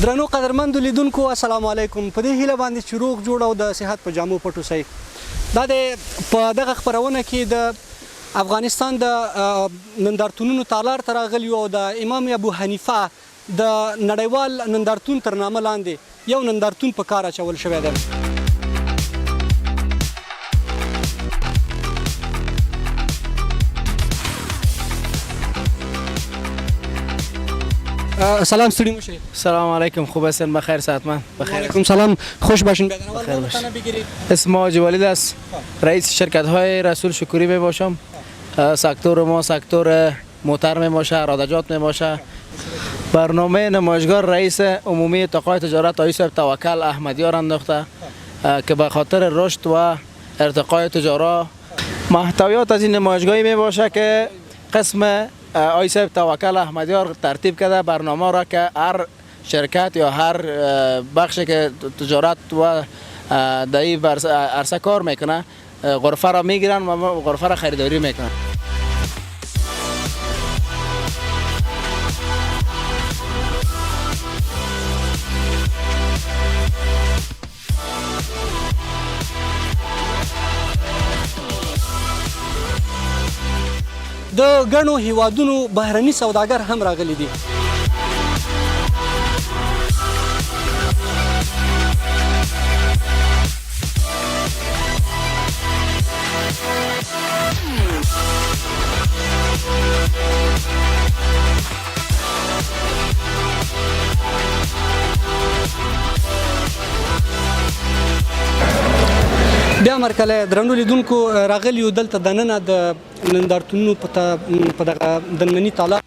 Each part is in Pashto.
درنو قدرمندو لیدونکو السلام علیکم. په دې هیله باندې چې روغ جوړ او د صحت په جامو پټ اوسئ. دا د په دغه خپرونه کې د افغانستان د نندارتونونو تالار ته راغلي او د امام ابو حنیفه د نړیوال نندارتون تر نامه لاندې یو نندارتون په کار اچول شوی دی. سلام ستړي مشه. سلام علیکم، خوب هستین؟ بخیر ساعتمند؟ بخیر. علیکم سلام، خوش باشین. بخیر باشین. اسم حاجی ولید است، رئیس شرکت های رسول شکوری می باشم. سکتور ما سکتور موتر می باشه، ارادجات می باشه. برنامه نمایشگاه رئیس عمومی اتحادیه تجارت آقای صاحب توکل احمدیار انداخته که به خاطر رشد و ارتقای تجارت محتویات از این نمایشگاهی می باشه که قسم آقای صاحب توکل احمدیار ترتیب کرده برنامه را که هر شرکت یا هر بخش که تجارت و در این عرصه کار میکنه غرفه را میگیرن و غرفه را خریداری میکنن. د ګڼو هیوادونو بهرني سوداګر هم راغلي دي. بیا مرکله درنو لیدونکو راغلیو دلته دننه د نندارتونونو په دغه دننني تالار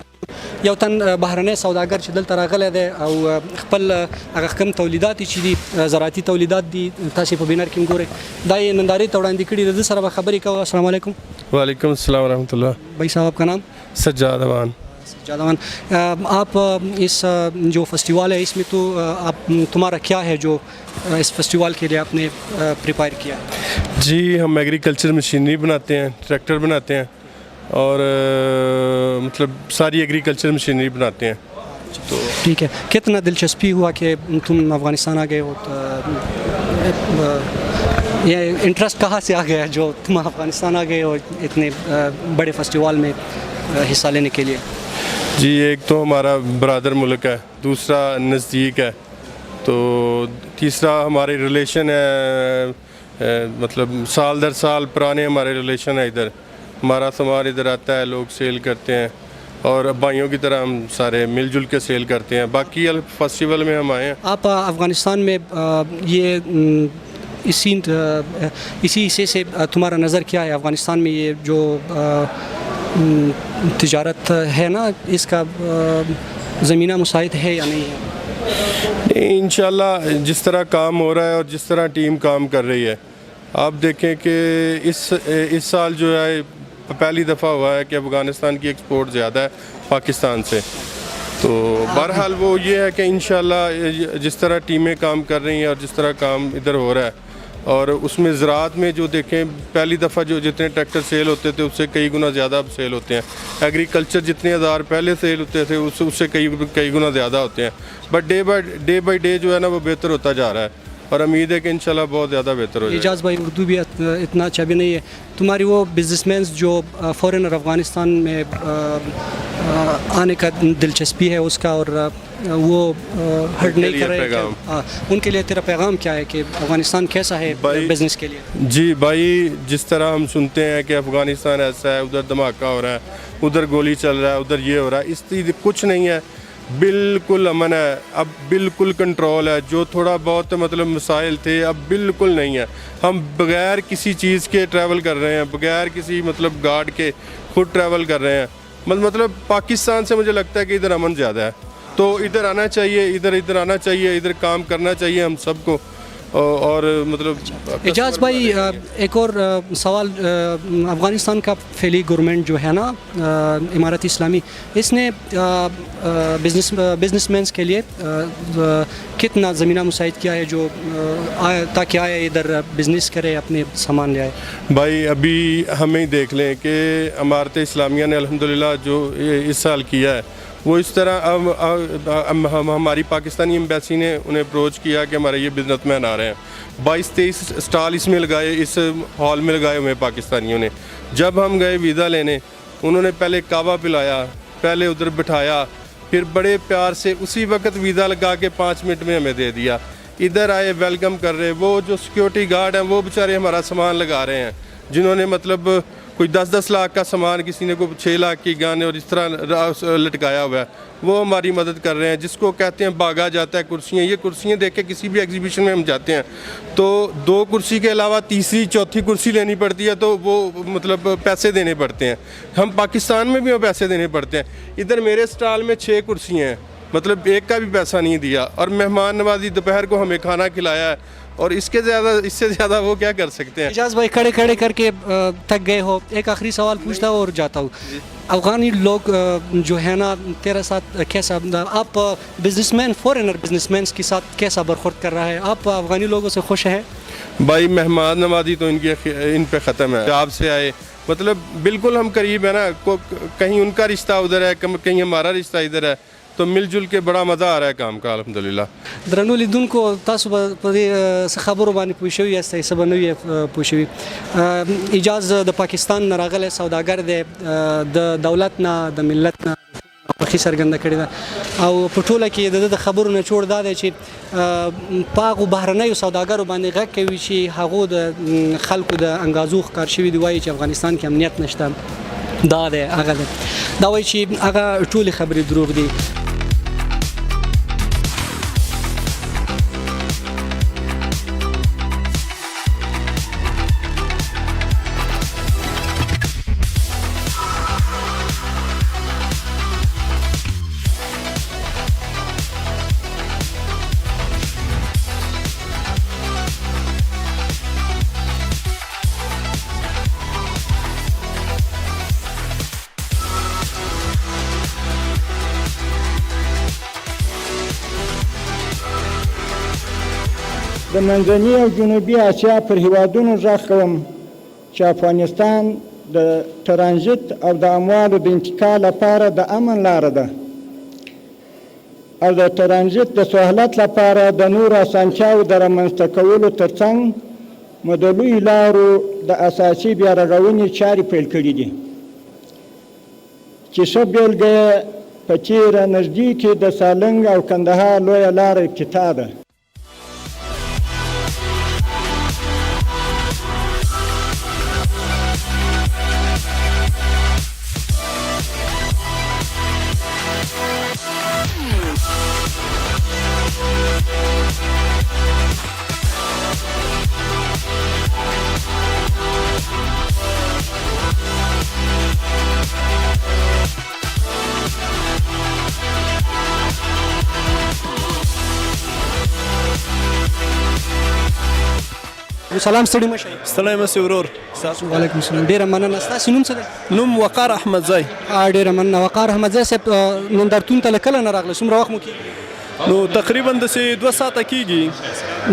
یو تن بهرنی سوداګر چې دلته راغلی دی او خپل هغه کم تولیدات چې دي زراعتي تولیدات دي تاسې په بینر کې ګورئ دا یې نندارې ته وړاندې کړي د ده سره به خبرې کوو. السلام علیکم. وعلیکم السلام ورحمۃ اللہ. بھائی صاحب آپ کا نام؟ سجاد اوان. سجاد اوان. آپ اس جو فیسٹیول ہے اس میں تو آپ تمہارا کیا ہے جو اس فیسٹیول کے لیے آپ نے پریپائر کیا؟ جی ہم ایگریکلچر مشینری بناتے ہیں، ٹریکٹر بناتے ہیں اور مطلب ساری ایگریکلچر مشینری بناتے ہیں. تو ٹھیک ہے، کتنا دلچسپی ہوا کہ تم افغانستان آ گئے ہو؟ یہ انٹرسٹ کہاں سے آ گیا جو تم افغانستان آ گئے ہو اتنے بڑے فیسٹیول میں حصہ لینے کے لیے؟ جی ایک تو ہمارا برادر ملک ہے، دوسرا نزدیک ہے، تو تیسرا ہمارے ریلیشن ہے، مطلب سال در سال پرانے ہمارے ریلیشن ہے. ادھر ہمارا سامان ادھر آتا ہے، لوگ سیل کرتے ہیں اور بھائیوں کی طرح ہم سارے مل جل کے سیل کرتے ہیں. باقی فیسٹیول میں ہم آئے ہیں. آپ افغانستان میں یہ اسی حصے سے تمہارا نظر کیا ہے؟ افغانستان میں یہ جو تجارت ہے نا اس کا زمینہ مساعد ہے یا نہیں ہے؟ انشاءاللہ جس طرح کام ہو رہا ہے اور جس طرح ٹیم کام کر رہی ہے، آپ دیکھیں کہ اس سال جو ہے پہلی دفعہ ہوا ہے کہ افغانستان کی ایکسپورٹ زیادہ ہے پاکستان سے. تو بہرحال وہ یہ ہے کہ انشاءاللہ جس طرح ٹیمیں کام کر رہی ہیں اور جس طرح کام ادھر ہو رہا ہے، اور اس میں زراعت میں جو دیکھیں پہلی دفعہ جو جتنے ٹریکٹر سیل ہوتے تھے اس سے کئی گنا زیادہ اب سیل ہوتے ہیں. ایگریکلچر جتنے ہزار پہلے سیل ہوتے تھے اس سے کئی گنا زیادہ ہوتے ہیں. بٹ ڈے بائی ڈے جو ہے نا وہ بہتر ہوتا جا رہا ہے اور امید ہے کہ انشاءاللہ بہت زیادہ بہتر ہو جائے. اعجاز بھائی اردو بھی اتنا اچھا بھی نہیں ہے. تمہاری وہ بزنس مینس جو فورنر افغانستان میں آنے کا دلچسپی ہے اس کا اور وہ ہرٹ نہیں کر رہے، ان کے لیے تیرا پیغام کیا ہے کہ افغانستان کیسا ہے بزنس کے لیے؟ جی بھائی جس طرح ہم سنتے ہیں کہ افغانستان ایسا ہے، ادھر دھماکہ ہو رہا ہے، ادھر گولی چل رہا ہے، ادھر یہ ہو رہا ہے، اس طرح کچھ نہیں ہے. بالکل امن ہے، اب بالکل کنٹرول ہے. جو تھوڑا بہت مطلب مسائل تھے اب بالکل نہیں ہے. ہم بغیر کسی چیز کے ٹریول کر رہے ہیں، بغیر کسی مطلب گارڈ کے خود ٹریول کر رہے ہیں. مطلب پاکستان سے مجھے لگتا ہے کہ ادھر امن زیادہ ہے، تو ادھر آنا چاہیے، ادھر آنا چاہیے، ادھر کام کرنا چاہیے ہم سب کو. اور مطلب اعجاز بھائی ایک اور سوال، افغانستان کا فعلی گورنمنٹ جو ہے نا امارت اسلامی، اس نے بزنس مینس کے لیے کتنا زمینہ مساعد کیا ہے جو تاکہ آئے ادھر بزنس کرے، اپنے سامان لے آئے؟ بھائی ابھی ہمیں دیکھ لیں کہ امارت اسلامیہ نے الحمدللہ جو اس سال کیا ہے वो इस तरह हमारी पाकिस्तानी एम्बेसी ने उन्हें अप्रोच किया कि हमारे ये बिजनेसमैन आ रहे हैं, 22-23 स्टॉल इसमें लगाए, इस हॉल में लगाए हुए पाकिस्तानियों ने। जब हम गए वीज़ा लेने, उन्होंने पहले कावा पिलाया, पहले उधर बिठाया, फिर बड़े प्यार से उसी वक्त वीज़ा लगा के 5 मिनट में हमें दे दिया। इधर आए, वेलकम कर रहे। वो जो सिक्योरिटी गार्ड हैं वो बेचारे हमारा सामान लगा रहे हैं, जिन्होंने मतलब कोई 10-10 लाख का सामान, किसी ने कोई 6 लाख की गन और इस तरह लटकाया हुआ है, वो हमारी मदद कर रहे हैं। जिसको कहते हैं भागा जाता है कुर्सियाँ, ये कुर्सियाँ देख के किसी भी एग्जीबिशन में हम जाते हैं तो 2 कुर्सी के अलावा तीसरी चौथी कुर्सी लेनी पड़ती है, तो वो मतलब पैसे देने पड़ते हैं। हम पाकिस्तान में भी वो पैसे देने पड़ते हैं। इधर मेरे स्टॉल में 6 कुर्सियाँ हैं, मतलब एक का भी पैसा नहीं दिया, और मेहमान नवाजी दोपहर को हमें खाना खिलाया है, और इससे ज़्यादा वो क्या कर सकते हैं। एजाज भाई खड़े खड़े करके थक गए हो, एक आखिरी सवाल पूछता हूँ और जाता हूँ। अफ़गानी लोग जो है ना तेरा साथ कैसा, आप बिजनेसमैन फॉरेनर बिजनेसमैन के साथ कैसा बरखुर्द कर रहा है, आप अफ़गानी लोगों से खुश हैं? भाई मेहमान नवाजी तो इन पे ख़त्म है। आपसे आए मतलब बिल्कुल हम करीब है ना, कहीं उनका रिश्ता उधर है, कहीं हमारा रिश्ता इधर है, तो मिलजुल के बड़ा मज़ा आ रहा है काम का अल्हम्दुलिल्लाह। درنو لیدونکو تاسو په دې خبرو باندې پوه شوي یاستئ، څه به نه وي پوه شوي. ایجاز د پاکستان نه راغلی سوداګر دی، د دولت نه د ملت نه خوښي څرګنده کړې ده، او په ټوله کې د خبرو نه چور دا دی چې په هغو بهرنیو سوداګرو باندې غږ کوي چې هغو د خلکو د انګازو ښکار شوي دي، وایي چې افغانستان کې امنیت نشته. دا دی هغه دی، دا وایي چې هغه ټولې خبرې دروغ دي. د منځني او جنوبي اسیا پر هیوادونو غږ کوم چې افغانستان د ترانزیت او د اموالو د انتقال لپاره د امن لاره ده، او د ترانزیت د سهولت لپاره د نورو اسانتیاو د رامنځته کولو ترڅنګ مو د لویو لارو د اساسي بیارغونې چارې پیل کړي دي، چې ښه بېلګه یې په تېره نږدې کې د سالنګ او کندهار لویه لاره افتتاح ده. سلام ستړي مشئ. ستړی مشئ ورور. وعلیکم السلام. ډیره مننه. ستاسو نوم څه دی؟ نوم وقار احمدزی. ډیره مننه. وقار احمدزی صاحب نندارتون ته له کله نه راغلی؟ څومره وخت مو کېږي؟ نو تقریبا داسې 2 ساعته کېږي.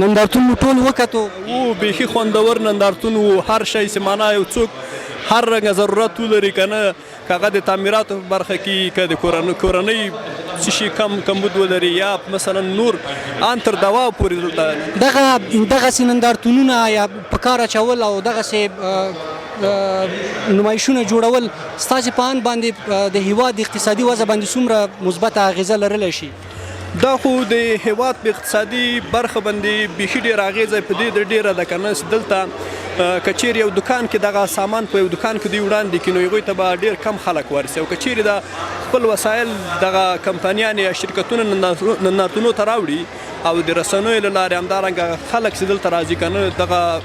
نندارتون مو ټول وکتو؟ و بیخي خوندور نندارتون و، هر شی چې معنا یو څوک هر رنګه ضرورت ولري که نه، که هغه د تعمیراتو په برخه کې، که د کورنۍ څه شي کمبود ولري، یا مثلا نور ان تر دوا پورې دلته دغسې نندارتونونه یا په کار اچول او دغسې نمایشونه جوړول ستاسې په ان باندې د هیواد د اقتصادي وضع باندې څومره مثبته اغېزه لرلی شي؟ دا خو د هیواد په اقتصادي برخه باندې بیخي ډېره اغېزه په دې ډېره ده، که نه چې دلته که چیرې یو دکان کې دغه سامان په یو دکان کې دوی وړاندې کړي نو هغوی ته به ډېر کم خلک ورسي، او که چیرې د خپل وسایل دغه کمپنیانې یا شرکتونه نندارتونو ته راوړي او د رسنیو له لارې همدارنګه خلک چې دلته راځي که نه دغه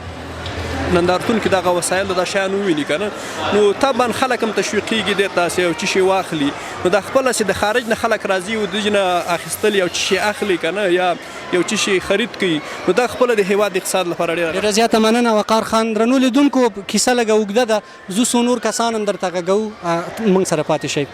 نندارتون کې دغه وسایل د شیان وویني که نه، نو طبعا خلک هم تشویقېږي دې ته یو څه شی واخلي. نو دا خپله چې د خارج نه خلک راځي او دوی نه اخیستل یو څه شی اخلي که نه، یا یو څه شی خرید کوي، نو دا خپله د هیواد اقتصاد لپاره ډېره زیاته مننه وقار خان. درنو لیدونکو کیسه لږه اوږده ده، زه څو نور کسان هم درته غږوو، موږ سره پاتې شئ.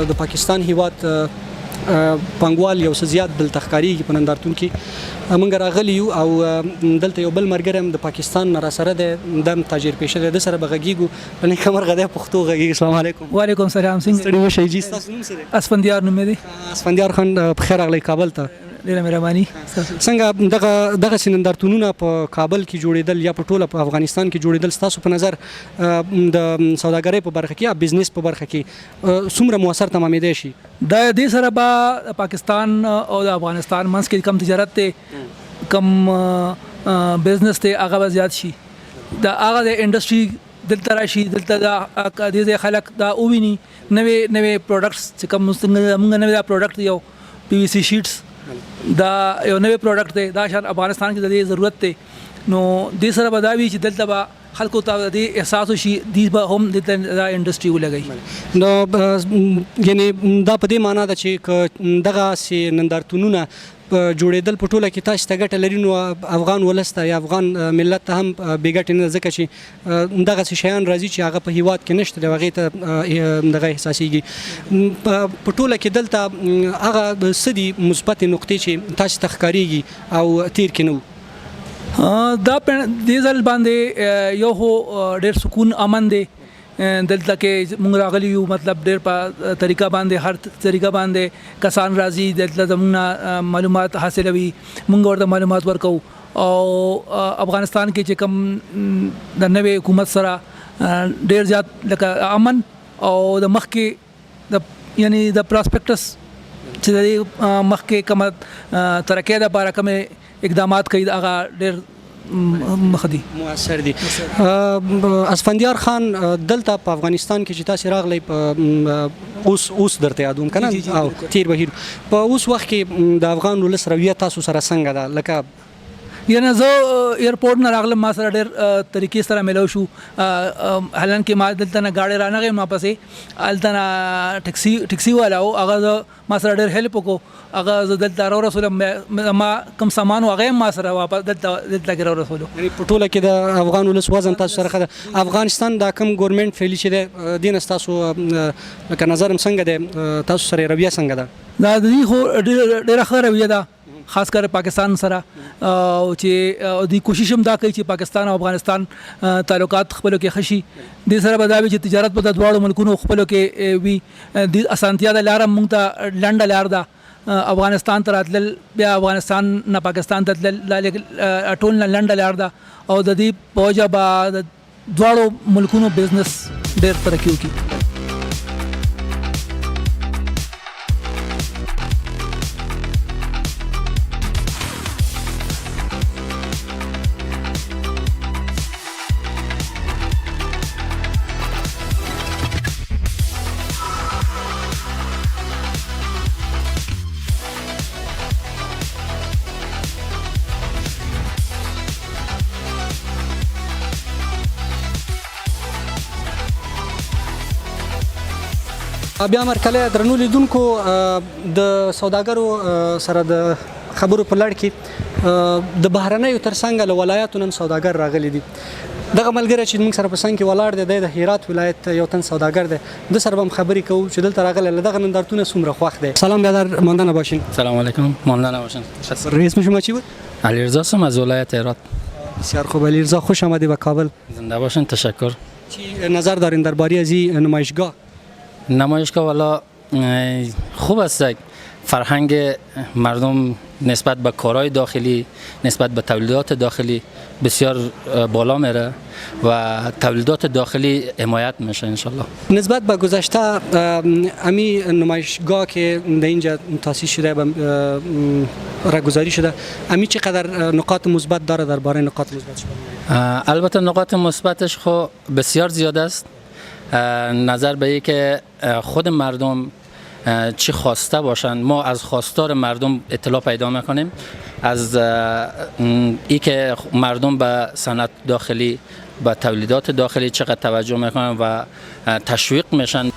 د پاکستان هیواد پانګوال یو څه زیات دلته ښکاریږي په نندارتون کې موږ راغلی یو او دلته یو بل ملګری هم د پاکستان نه راسره دی د تاجر پیشه دی د سره به غږیږو نه کومر غده پښتو غږیږي. السلام علیکم. وعلیکم السلام. ستړي مشي جی تاسو نوم څه دی؟ اسفندیار نوم دی. اسفندیار خان په خیر راغلی کابل ته. ډیره مهرباني. څنګه دغه سنندارتونونه په کابل کې جوړیدل یا په ټوله په افغانستان کې جوړیدل ستاسو په نظر د سوداګرۍ په برخه کې یا بزنس په برخه کې څومره موثر تمامېدای شي؟ د دې سره به پاکستان او د افغانستان منځ کې کم تجارت ته کم بزنس ته هغه زیات شي. د هغه د انډستری دلته راشي دلته د دې خلک دا اوویني نوې پروډکټس چې کوم موږ نوې پروډکټ یو پی وی سی شیټس دا یو نوې پروډکټ دی دا شان افغانستان کې د دې ضرورت دی نو دې سره به دا وي چې دلته به خلکو ته د احساس شي دې به هم د انډستری ولګي. نو یعنی دا په دې معنی ده چې دغه نندارتونونه جوړېدل په ټوله کې تاسو ته ګټه لري نو افغان ولسته یا افغان ملت ته هم بېګټې نه ځکه چې دغه شیان راځي چې هغه په هیواد کې نشته هغې ته دغه احساسېږي. په ټوله کې دلته هغه څه دي مثبتې نقطې چې تاسو ته ښکارېږي او تیر کې نه وو؟ دا دې ځل باندې یو خو ډېر سکون امن دی دلته کې موږ راغلي یو مطلب ډېر په طریقه باندې هر طریقه باندې کسان راځي دلته زموږ معلومات حاصلوي موږ ورته معلومات ورکو او افغانستان کې چې کوم د نوې حکومت سره ډېر زیات لکه امن او د مخکې یعنی د پراسپیکټس چې د مخکې کومه ترقۍ لپاره کومې اقدامات کوي هغه ډېر مخدي مؤثر دي. اسفندیار خان دلته په افغانستان کې چې تاسو راغلی اوس درته یادوم کنه او تیر بهیر په اوس وخت کې د افغان ولس رویه تاسو سره څنګه ده؟ لکه یعنی زه ایرپورټ نه راغلم ما سره ډېر طریقې سره ملو شو حالانکه ما دلته نه گاډي رانغې ما پسې الته نه ټیکسي والا او هغه ما سره ډېر هیلپ وکړو هغه زه دلته رسولم ما کوم سامان هغه ما سره واپس دلته کې رسولو. یعنی په ټوله کې د افغان ولس وزن تاسو سره خده افغانستان دا کوم ګورنمنت فعلی چې ده دین تاسو لکه نظرم څنګه ده تاسو سره رویه څنګه ده؟ دا دې خو ډېره ښه رویه ده خاص کر پاکستان سره او چې د کوشش هم دا کوي چې پاکستان او افغانستان تعلقات خپلو کې خشي د سره بداوي چې تجارت په دواړو ملکونو خپلو کې وي د اسانتیا د لار مونږ ته لنډه لار ده افغانستان ته راتلل بیا افغانستان نه پاکستان ته ټول نه لنډه لار ده او د دې په وجه به د دواړو ملکونو بزنس ډېر ترقي وکړي. بیا مرکله درنو لیدونکو د سوداګرو سره د خبرو په لړ کې د بهرنیو ترڅنګ له ولایاتو نن سوداګر راغلي دي. دغه ملګری چې موږ سره په څنګ کې ولاړ دی د هرات ولایت یو تن سوداګر دی د سره هم خبرې کوو چې دلته راغلی له دغه نندارتون څومره خوښ دی. سلام برادر ماندانا باشین. سلام علیکم ماندانا باشین. اسم شما چی بود؟ علیرضا هستم از ولایت هرات. بسیار خوب علیرضا خوش آمدید به کابل. زنده باشین. تشکر. چی نظر دارین درباره از این نمایشگاه؟ نمایشگاه والا خوب است فرهنگ مردم نسبت به کارهای داخلی نسبت به تولیدات داخلی بسیار بالا میره و تولیدات داخلی حمایت میشه انشالله. نسبت به گذشته امی نمایشگاه که در اینجا تاسیس شده راگذاری شده امی چقدر نقاط مثبت داره درباره نقاط مثبتش؟ البته نقاط مثبتش خو بسیار زیاده است. نظر به این که خود مردم چی خواسته باشند ما از خواستار مردم اطلاع پیدا میکنیم از ای که مردم به صنعت داخلی به تولیدات داخلی چقدر توجه میکنن و تشویق میشن.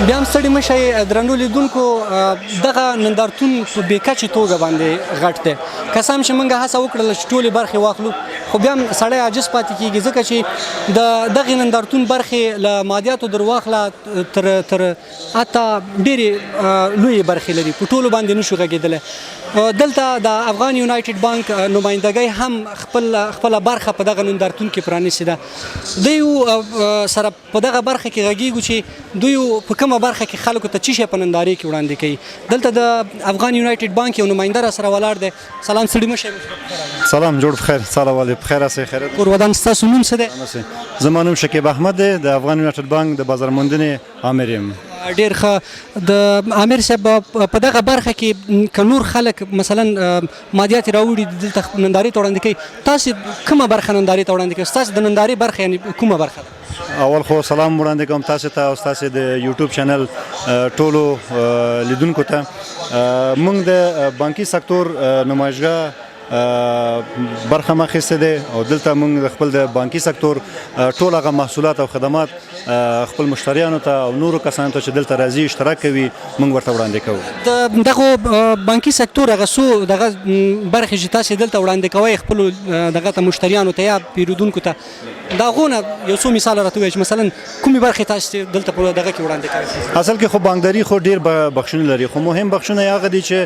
بیا هم ستړي مشئ درنو لیدونکو دغه نندارتون په بې کچې توګه باندې غټ دی که څه هم چې موږ هڅه وکړله چې ټولې برخې واخلو خو بیا هم سړی عاجز پاتې کېږي ځکه چې د دغې نندارتون برخې له مادیاتو در واخله تر حتی ډېرې لویې برخې لري په ټولو باندې نشو غږېدلی دلته د افغان یونایټډ بانک نمایندګۍ هم خپله برخه په دغه نندارتون کې پرانیستې ده دوی سره په دغه برخه کې غږېږو چې دوی په کومه برخه کې خلکو ته څه شی په نندارې کې وړاندې کوي دلته د افغان یونایټډ بانک یو نماینده را سره ولاړ دی سلام ستړي مشئ سلام جوړ بخیر سلام والي بخیر اسئ خیرت کور ودان ستاسو نوم څه دی زما نوم شکیب احمد دی د افغان یونایټډ بانک د بازار موندنې امیر یم ډیر ښه د امیر صاحب په دغه برخه کې که نور خلک مثلا مادیات راوړي دلته نندارې ته وړاندې کوي تاسې کومه برخه نندارې ته وړاندې کوئ ستاسې د نندارې برخه یعنی کومه برخه ده اول خو سلام وړاندې کوم تاسو ته او تاسو د یوټیوب چینل ټولو لیدونکو ته موږ د بانکي سکتور نمایشګاه برخه مخېسته ده او دلته موږ د خپل د بانکي سکتور ټول هغه محصولات او خدمات خپل مشتریانو ته او نورو کسانو ته چې دلته راځي اشتراک کوي موږ ورته وړاندې کوو د دغه بانکي سکتور هغه څو دغه برخې چې تاسې دلته وړاندې کوئ خپلو دغه ته مشتریانو ته یا پیرودونکو ته د هغو نه یو څو مثال راته ووایئ چې مثلا کومې برخې تاسې دلته په دغه کې وړاندې کوئ اصل کې خو بانکداري خو ډېر بخښونه لري خو مهم بخښونه یې هغه دي چې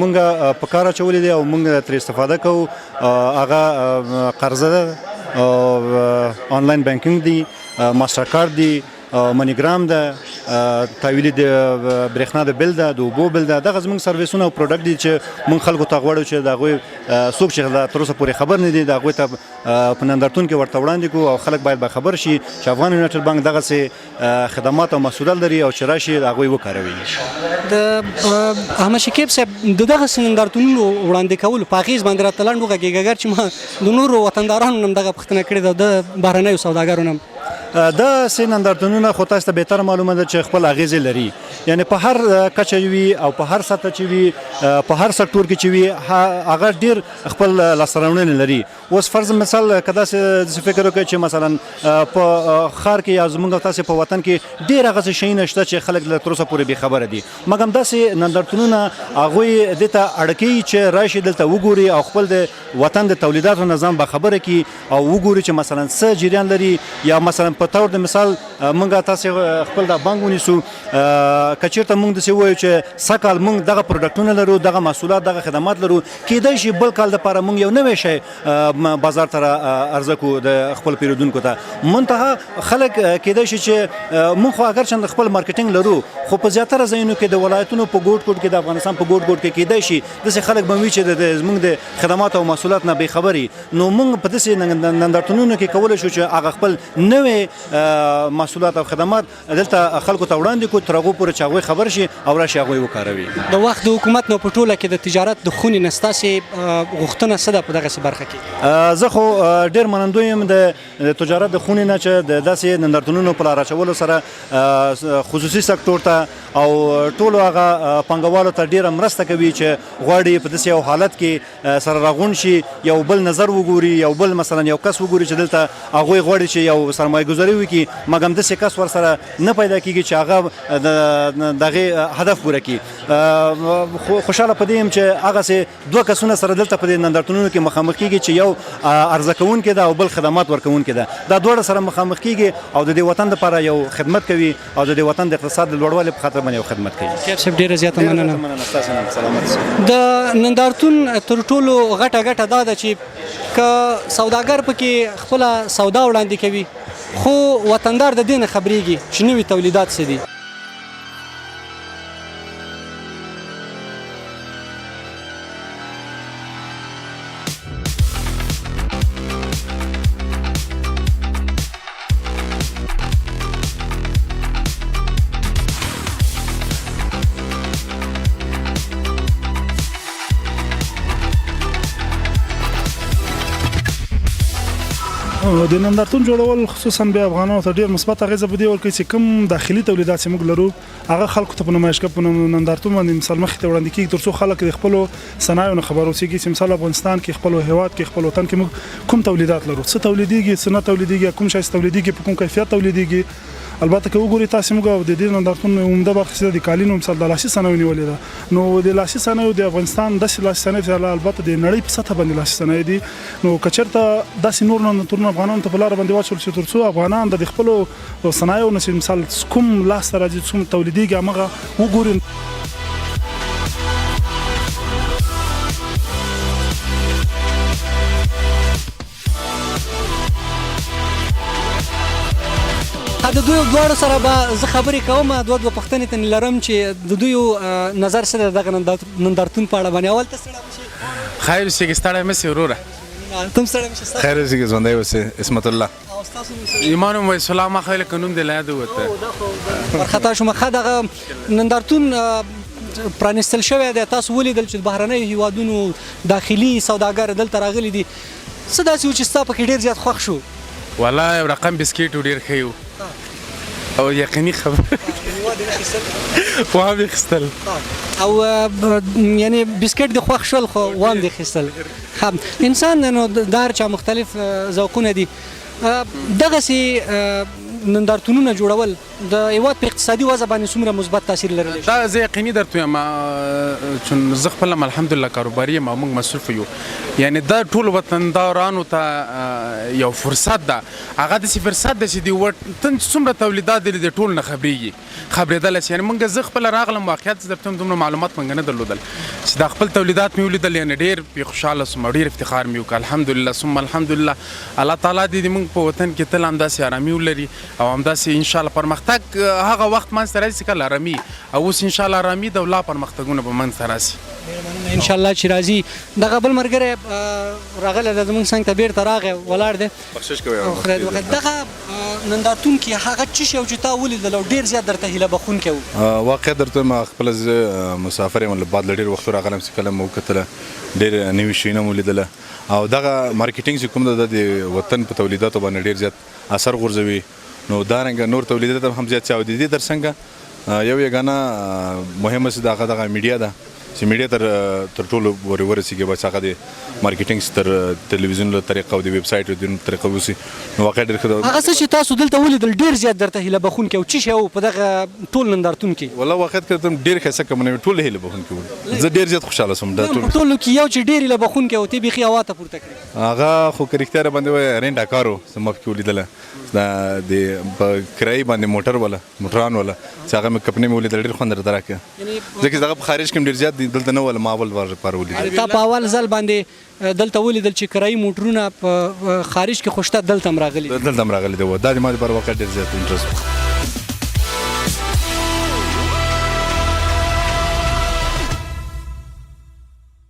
موږ په کار اچولي دي او موږ ترې استفاده کوو هغه قرضه ده آنلاین بانکینګ دی ماسټر کارت دی منیګرام ده تحویل د برېښنا د بل ده د اوبو بل ده دغه زموږ سرویسونه او پروډکټ دي چې موږ خلکو ته غواړو چې د هغوی څوک چې تر اوسه پورې خبر نه دي د هغوی ته په نندارتون کې ورته وړاندې کړو او خلک باید خبر شي چې افغان یونایټډ بانک دغسې خدمات او محصولات لري او چې راشي د هغوی وکاروي د احمد شکیب صاحب د دغسې نندارتونونو وړاندې کولو په اغېز باندې راته لنډ وغږېږه اګر چې ما د نورو وطندارانو نه هم دغه پوښتنه کړې ده د بهرنیو سوداګرو نه دا سه نندارتونونه خو تاسو ته بهتر معلومه ده چې خپل اغیز لري یعنی په هر کچه وي او په هر سطح چې وي په هر سکتور کې چې وي هغه ډیر خپل لاسرونه لري اوس فرض مثال کدا څه فکر وکړي چې مثلا په خار کې یا زمونږ تاسو په وطن کې ډیر هغه شي نشته چې خلک له تر اوسه پورې به خبره دي مګم داسې نندارتونونه هغه دته اړکی چې راشي دلته وګوري او خپل د وطن د تولیداتو نظام به خبره کی او وګوري چې مثلا څه جریان لري یا مثلا په تور د مثال مونږه تاسو خپل د بانک ونیسو کچیرته مونږ د څه وایو چې سکهال مونږ دغه پروډکټونه لرو دغه محصولات دغه خدمات لرو کېدای شي بل کال لپاره مونږ یو نوې شی بازار ته عرضه کو د خپل پیرودونکو ته منتها خلک کېدای شي چې مونږ خو اگر چند خپل مارکیټینګ لرو خو په زیاتره ځایونو کې د ولایتونو په ګوټ ګوټ کې د افغانستان په ګوټ ګوټ کې کېدای شي د خلک به وي چې زمونږ د خدمات او محصولات نه به خبري نو مونږ په داسې نندارتونونو کې کولای شو چې هغه خپل نوې محصولات او خدمات دلته خلکو ته وړاندې کو تر هغه پورې چې هغوی خبر شي او راشي هغوی وکاروي د وخت د حکومت نو په ټوله کې د تجارت د خونې نه ستاسې غوښتنه څه ده په دغسې برخه کې زه خو ډېر منندوی یم د تجارت د خونې نه چې د داسې نندارتونونو په لار اچولو سره خصوصي سکتور ته او ټولو هغه پانګوالو ته ډېره مرسته کوي چې غواړي په داسې یو حالت کې سره راغونډ شي یو بل نظر وګوري یو بل مثلا یو کس وګوري چې دلته هغوی غواړي چې یو سرمایه گذاري وکړي مګم داسې کس ورسره نه پیدا کېږي چې هغه دغه هدف پوره کړي خوشحاله په دې یم چې هغسې دوه کسونه سره دلته په دې نندارتونونو کې مخامخ کېږي چې یو عرضه کوونکی ده او بل خدمات ورکوونکی ده دا دواړه سره مخامخ کېږي او د دې وطن دپاره یو خدمت کوي او د دې وطن د اقتصاد د لوړوالي په خاطر باندې یو خدمت کوي کیف صاحب ډېره زیاته مننه د نندارتون تر ټولو غټه دا ده چې که سوداګر پکې خپله سودا وړاندې کوي خو وطندار د دې نه خبرېږي چې نوي تولیدات څه دي د نندارتون جوړول خصوصا بیا افغانانو ته ډیر مثبت اغیزه بده ورکړي چې کوم داخلي تولیدات چې موږ لرو هغه خلکو ته په نمایشګاه په نندارتون باندې مثال مخې ته وړاندې کیږي ترڅو خلک د خپل صنایعو نه خبر اوسېږي چې مثال افغانستان کې خپل هیواد کې خپل وطن کې موږ کوم تولیدات لرو څه تولیديږي څه نه تولیديږي کوم شی تولیديږي په کوم کیفیت تولیديږي. البته که وګورئ تاسو موږ د دې نندارتون عمده برخه د کالینو مثال د لاسي صنایعو نیولې ده نو د لاسي صنایعو د افغانستان د لاسي صنایع البته د نړۍ په سطح باندې لاسي صنایع دي نو کچرته داسې نور نندارتون افغانانو ته په لار باندې واچول شي ترڅو افغانان د خپل صنایعو نه مثال کوم لاس راځي کوم تولیديږي هغه وګورئ. د دوی دواړو سره به زه خبرې کوم دوه پوښتنې ته لرم چې د دوی نظر څه دی دغه نندارتون په اړه باندې. اول ته ستړی مشې. خیر اوسې که ستړی مه سې وروره. تم ستړی مشې. خیر اوسې که ژوندی اوسې. اسمت الله. او ستاسو نوم څه دی؟ ایمان ام ویسلا ما خو لکه نوم دې له یاده وته. وارخطا شوم. ښه دغه نندارتون پرانیستل شوی دی تاسو ولیدل چې بهرنیو هیوادونو داخلي سوداګر دلته راغلي دي څه داسې و چې ستا پکې ډېر زیات خوښ شو؟ والله یو رقم بسکیټ ډېر ښه و او یقیني خبره وام یې اخیستل او یعنی بسکټ د خوښ شول خو وام دې اخیستل. انسان نو د هر چا مختلف ذوقونه دي. دغسې نندارتونونه جوړول د هیواد په اقتصادي وضع باندې څومره مثبت تاثیر لرلی شي؟ دا زه یقیني درته وایم چون زه خپل الحمدلله کاروباري یم او موږ مصروف یو یعنی دا ټول وطندارانو ته یو فرصت ده هغه داسې فرصت ده چې د وطن څومره تولیدات دي د ټول نه خبرېدلی شي یعنی موږ زه خپله راغلم واقعیت درته هم دومره معلومات موږ نه درلودل چې دا خپل تولیدات مې ولیدل یعنی ډېر پرې خوشحاله سوم او ډېر افتخار مې وکړ الحمدلله ثم الحمدلله الله تعالی دې موږ په وطن کې تل همداسې ارامي ولري او همداسې انشاءالله پرمختګ هغه وخت منځته راځي چې کله ارامي او اوس انشاءالله ارامي د لا پرمختګونه به منځته راسي ان شاء الله چې راځي. دغه بل ملګری راغلی دی زموږ څنګ ته بیرته راغی ولاړ دی. بخشش کوي. دغه نندارتون کې هغه څه شی و چې تا ولیدل او ډېر زیات درته هیله بخښونکی و؟ واقعیت درته ما خپله زه مسافر یم بعد له ډېر وختو راغلم چې کله مو وکتله ډېر نوي شیونه مو لیدله او دغه مارکیټینګ چې کوم ده د وطن په تولیداتو باندې ډېر زیات اثر غورځوي نو دارنګه نور تولیدات هم زیات شوي دي. در څنګه یو یګانه مهمه چې دغه میډیا ده چې میډیا تر ټولو ورسیږي بس هغه د مارکیټینګ تر تلویزیون له طریقه او د ویب سایټ د طریقه وسی نو واقعا ډېر ښه هغه څه چې تاسو دلته ولیدل ډېر زیات درته هیله بخښونکی او څه شی و په دغه ټول نندارتون کې؟ والله واقعیت کې ډېر ښایسته کمونه ټول هیله بخښونکی و زه ډېر زیات خوشحاله سوم دا ټولو کې یو چې ډېر هیله بخښونکی و ته بیخي هوا ته پورته کړې هغه خو که رښتیا را باندې وایي رینټ اکار و زما پکې ولیدله دا د په کرایي باندې موټران ولا چې هغه مې کپنې مې ولیدل ډېر خوند راته راکړه ځکه چې دغه په خارج کې هم ډېر زیات دي دلته نه ولا ما اول پار ولیدل. تا په اول ځل باندې دلته ولیدل چې کرایي موټرونه په خارج کې خو شته دلته هم راغلي دي دا د ما لپاره واقعا ډېر زیات انټرست